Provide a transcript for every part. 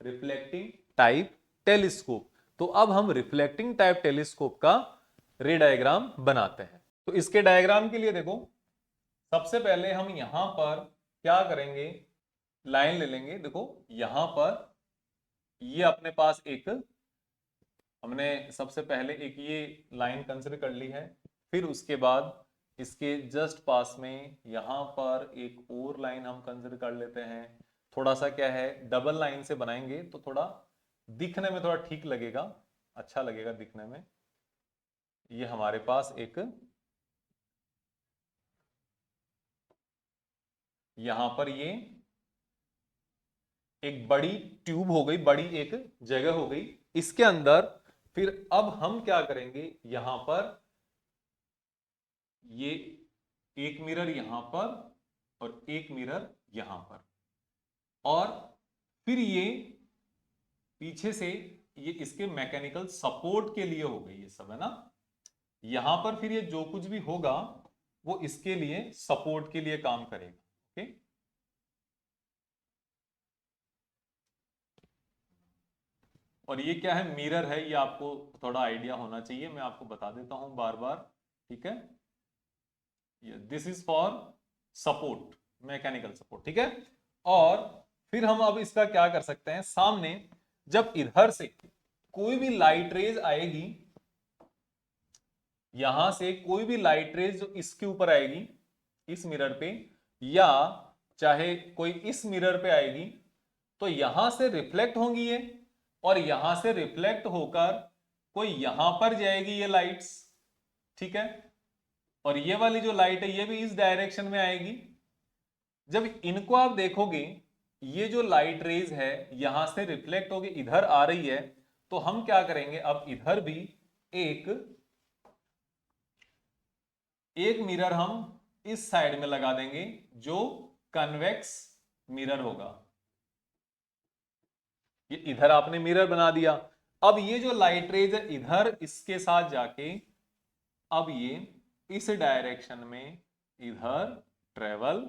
Reflecting type telescope. तो अब हम रिफ्लेक्टिंग टाइप टेलीस्कोप का रे डायग्राम बनाते हैं। तो इसके डायग्राम के लिए देखो, सबसे पहले हम यहां पर क्या करेंगे, लाइन ले लेंगे। देखो यहां पर ये अपने पास एक, हमने सबसे पहले एक ये लाइन कंसिडर कर ली है। फिर उसके बाद इसके जस्ट पास में यहां पर एक और लाइन हम कंसिडर कर लेते हैं। थोड़ा सा क्या है, डबल लाइन से बनाएंगे तो थोड़ा दिखने में थोड़ा ठीक लगेगा, अच्छा लगेगा दिखने में। ये हमारे पास एक यहां पर ये एक बड़ी ट्यूब हो गई, बड़ी एक जगह हो गई इसके अंदर। फिर अब हम क्या करेंगे, यहां पर ये एक मिरर यहां पर और एक मिरर यहां पर, और फिर ये पीछे से ये इसके मैकेनिकल सपोर्ट के लिए हो गई ये सब, है ना। यहां पर फिर ये जो कुछ भी होगा वो इसके लिए सपोर्ट के लिए काम करेगा। ओके, और ये क्या है, मिरर है, ये आपको थोड़ा आइडिया होना चाहिए, मैं आपको बता देता हूं बार बार। ठीक है, this is for support, mechanical support. ठीक है, और फिर हम अब इसका क्या कर सकते हैं, सामने जब इधर से कोई भी लाइट रेज आएगी, यहां से कोई भी लाइट रेज जो इसके ऊपर आएगी इस मिरर पे, या चाहे कोई इस मिरर पे आएगी, तो यहां से रिफ्लेक्ट होंगी ये, और यहां से रिफ्लेक्ट होकर कोई यहां पर जाएगी ये लाइट्स। ठीक है, और ये वाली जो लाइट है ये भी इस डायरेक्शन में आएगी। जब इनको आप देखोगे, ये जो लाइट रेज है यहां से रिफ्लेक्ट होके इधर आ रही है, तो हम क्या करेंगे, अब इधर भी एक एक मिरर हम इस साइड में लगा देंगे जो कन्वेक्स मिरर होगा। ये इधर आपने मिरर बना दिया। अब ये जो लाइट रेज है इधर इसके साथ जाके अब ये इस डायरेक्शन में इधर ट्रेवल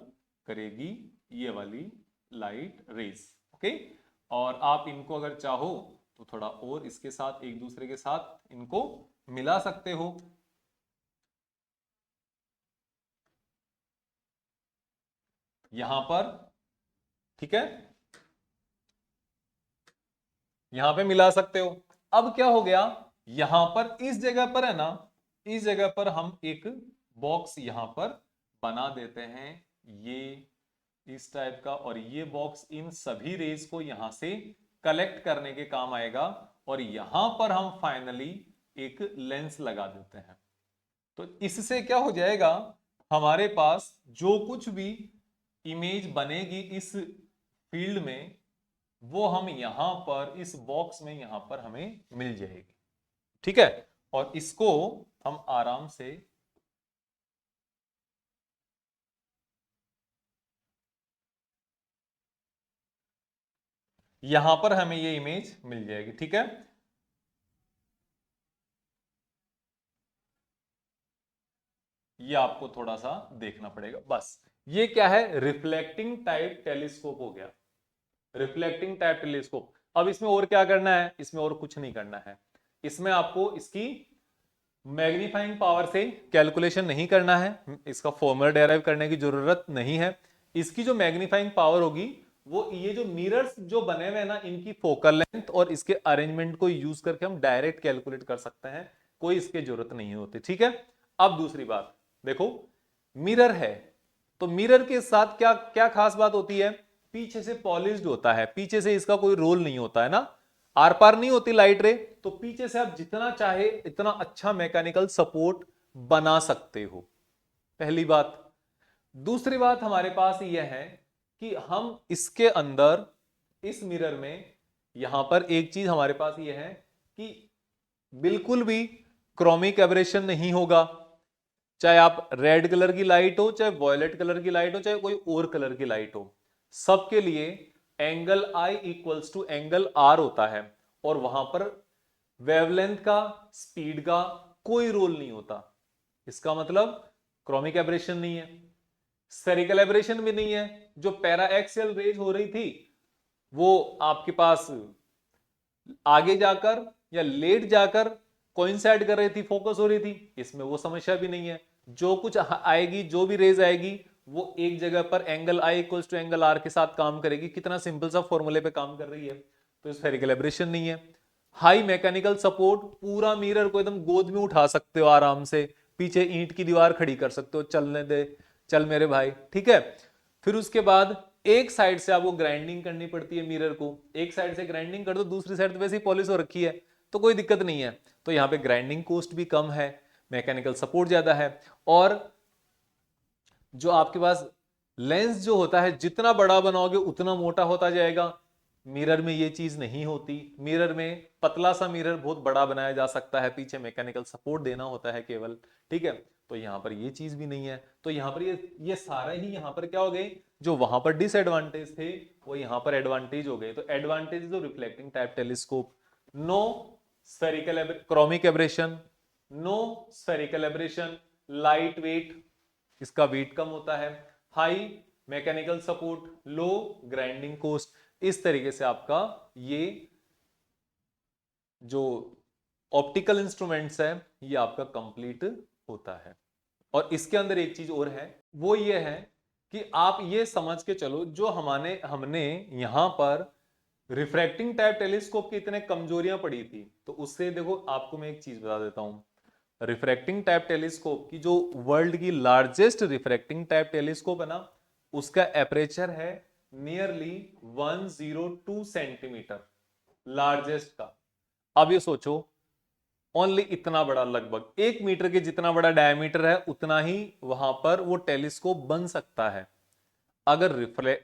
करेगी, ये वाली लाइट रेज। ओके, और आप इनको अगर चाहो तो थोड़ा और इसके साथ एक दूसरे के साथ इनको मिला सकते हो। यहां पर, ठीक है, यहां पे मिला सकते हो। अब क्या हो गया, यहां पर इस जगह पर है ना, इस जगह पर हम एक बॉक्स यहां पर बना देते हैं, ये इस टाइप का, और ये बॉक्स इन सभी रेज को यहां से कलेक्ट करने के काम आएगा, और यहां पर हम फाइनली एक लेंस लगा देते हैं। तो इससे क्या हो जाएगा, हमारे पास जो कुछ भी इमेज बनेगी इस फील्ड में वो हम यहां पर इस बॉक्स में यहां पर हमें मिल जाएगी। ठीक है, और इसको हम आराम से यहां पर हमें ये इमेज मिल जाएगी। ठीक है, ये आपको थोड़ा सा देखना पड़ेगा बस। ये क्या है, रिफ्लेक्टिंग टाइप टेलीस्कोप हो गया, रिफ्लेक्टिंग टाइप टेलीस्कोप। अब इसमें और क्या करना है, इसमें और कुछ नहीं करना है। इसमें आपको इसकी मैग्नीफाइंग पावर से कैलकुलेशन नहीं करना है, इसका फॉर्मूला डेराइव करने की जरूरत नहीं है। इसकी जो मैग्नीफाइंग पावर होगी वो ये जो मिरर्स जो बने हुए हैं ना, इनकी फोकल लेंथ और इसके अरेंजमेंट को यूज करके हम डायरेक्ट कैलकुलेट कर सकते हैं, कोई इसकी जरूरत नहीं होती। ठीक है, अब दूसरी बात देखो, मिरर है तो मिरर के साथ क्या क्या खास बात होती है, पीछे से पॉलिश्ड होता है, पीछे से इसका कोई रोल नहीं होता है ना, आर पार नहीं होती लाइट रे, तो पीछे से आप जितना चाहे इतना अच्छा मैकेनिकल सपोर्ट बना सकते हो, पहली बात। दूसरी बात हमारे पास यह है कि हम इसके अंदर इस मिरर में यहां पर एक चीज हमारे पास यह है कि बिल्कुल भी क्रोमिक एब्रेशन नहीं होगा, चाहे आप रेड कलर की लाइट हो, चाहे वॉयलेट कलर की लाइट हो, चाहे कोई और कलर की लाइट हो, सबके लिए angle i equals to angle r होता है, और वहां पर वेवलेंथ का, स्पीड का कोई रोल नहीं होता। इसका मतलब क्रोमिक एब्रेशन नहीं है, स्फेरिकल एब्रेशन भी नहीं है। जो पैरा एक्सियल रेज हो रही थी वो आपके पास आगे जाकर या लेट जाकर कोइंसाइड कर रही थी, फोकस हो रही थी, इसमें वो समस्या भी नहीं है। जो कुछ आएगी, जो भी रेज आएगी, वो एक जगह पर angle i equals to angle r के साथ काम करेगी। कितना सिंपल सा फॉर्मूले पे काम कर रही है, तो स्फेरिकल एब्रेशन नहीं है। हाई मैकेनिकल सपोर्ट, पूरा मिरर को एकदम गोद में उठा सकते हो आराम से, पीछे ईंट की दीवार खड़ी कर सकते हो, चलने दे, चल मेरे भाई, ठीक है। फिर उसके बाद एक साइड से आपको ग्राइंडिंग करनी पड़ती है मिरर को, एक साइड से ग्राइंडिंग कर दो, दूसरी साइड तो वैसे ही पॉलिश हो रखी है, तो कोई दिक्कत नहीं है। तो यहाँ पे ग्राइंडिंग कॉस्ट भी कम है, मैकेनिकल सपोर्ट ज्यादा है, और जो आपके पास लेंस जो होता है, जितना बड़ा बनाओगे उतना मोटा होता जाएगा। मिरर में ये चीज नहीं होती, मिरर में पतला सा मिरर बहुत बड़ा बनाया जा सकता है, पीछे मैकेनिकल सपोर्ट देना होता है केवल, ठीक है। तो यहां पर ये चीज भी नहीं है, तो यहां पर ये सारा ही यहां पर क्या हो गए, जो वहां पर डिसएडवांटेज थे वो यहां पर एडवांटेज हो गए। तो एडवांटेज जो reflecting type telescope, no spherical chromic aberration, no spherical aberration, light weight, इसका वेट कम होता है, high mechanical support, low grinding cost. इस तरीके से आपका ये जो ऑप्टिकल इंस्ट्रूमेंट्स है ये आपका कंप्लीट होता है। और इसके अंदर एक चीज और है, वो ये है कि आप ये समझ के चलो, जो हमने यहां पर रिफ्रैक्टिंग टाइप टेलीस्कोप की इतने कमजोरियां पड़ी थी, तो उससे देखो आपको मैं एक चीज बता देता हूं। रिफ्रैक्टिंग टाइप टेलीस्कोप की जो वर्ल्ड की लार्जेस्ट रिफ्रैक्टिंग टाइप टेलीस्कोप है ना, उसका एपरेचर है नियरली 102 सेंटीमीटर, लार्जेस्ट का। अब ये सोचो, ओनली इतना बड़ा, लगभग 1 मीटर के जितना बड़ा डायमीटर है, उतना ही वहां पर वो टेलीस्कोप बन सकता है, अगर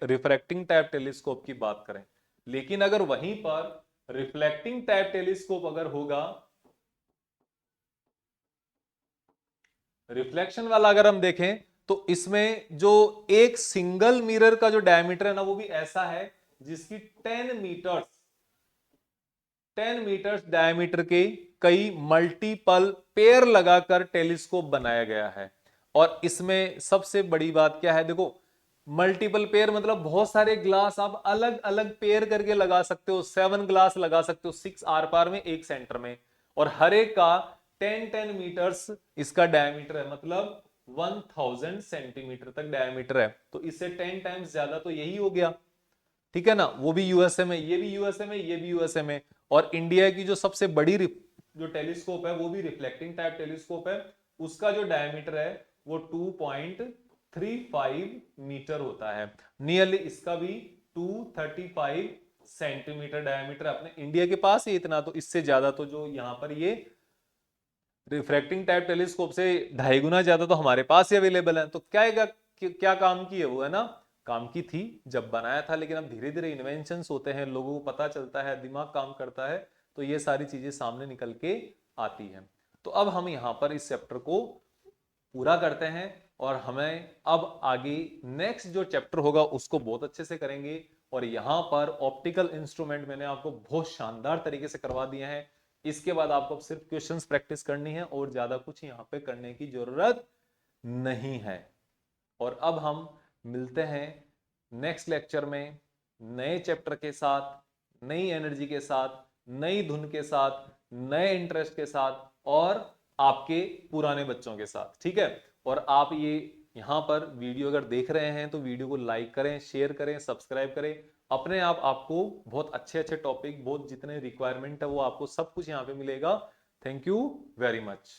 रिफ्रैक्टिंग टाइप टेलीस्कोप की बात करें। लेकिन अगर वहीं पर रिफ्लेक्टिंग टाइप टेलीस्कोप अगर होगा, रिफ्लेक्शन वाला अगर हम देखें, तो इसमें जो एक सिंगल मिरर का जो डायमीटर है ना, वो भी ऐसा है जिसकी 10 मीटर्स डायमीटर के कई मल्टीपल पेयर लगाकर टेलीस्कोप बनाया गया है। और इसमें सबसे बड़ी बात क्या है, देखो, मल्टीपल पेयर मतलब बहुत सारे ग्लास आप अलग अलग पेयर करके लगा सकते हो, 7 ग्लास लगा सकते हो, 6 आर पार में, एक सेंटर में, और हर एक का 10 मीटर्स इसका डायमीटर है, मतलब 1000 सेंटीमीटर तक डायमीटर है। तो इससे 10 टाइम्स ज्यादा तो यही हो गया, ठीक है ना। वो भी यूएसए में, ये भी यूएसए में, ये भी यूएसए में। और इंडिया की जो सबसे बड़ी जो टेलीस्कोप है, वो भी रिफ्लेक्टिंग टाइप टेलीस्कोप है, उसका जो डायमीटर है वो 2.35 मीटर होता है, नियरली इसका भी 235 सेंटीमीटर डायमीटर अपने इंडिया के पास ही इतना। तो इससे ज्यादा तो जो यहां पर ये रिफ्रैक्टिंग टाइप टेलीस्कोप से 2.5 गुना ज्यादा तो हमारे पास ही अवेलेबल है। तो क्या काम की है वो, है ना, काम की थी जब बनाया था, लेकिन अब धीरे धीरे इन्वेंशंस होते हैं, लोगों को पता चलता है, दिमाग काम करता है, तो ये सारी चीजें सामने निकल के आती हैं। तो अब हम यहाँ पर इस चैप्टर को पूरा करते हैं, और हमें अब आगे नेक्स्ट जो चैप्टर होगा उसको बहुत अच्छे से करेंगे। और यहाँ पर ऑप्टिकल इंस्ट्रूमेंट मैंने आपको बहुत शानदार तरीके से करवा दिए हैं। इसके बाद आपको सिर्फ क्वेश्चंस प्रैक्टिस करनी है, और ज्यादा कुछ यहाँ पे करने की जरूरत नहीं है। और अब हम मिलते हैं नेक्स्ट लेक्चर में नए चैप्टर के साथ, नई एनर्जी के साथ, नई धुन के साथ, नए इंटरेस्ट के साथ, और आपके पुराने बच्चों के साथ, ठीक है। और आप ये यहां पर वीडियो अगर देख रहे हैं तो वीडियो को लाइक करें, शेयर करें, सब्सक्राइब करें। अपने आप आपको बहुत अच्छे अच्छे टॉपिक, बहुत जितने रिक्वायरमेंट है वो आपको सब कुछ यहाँ पे मिलेगा। Thank you very much.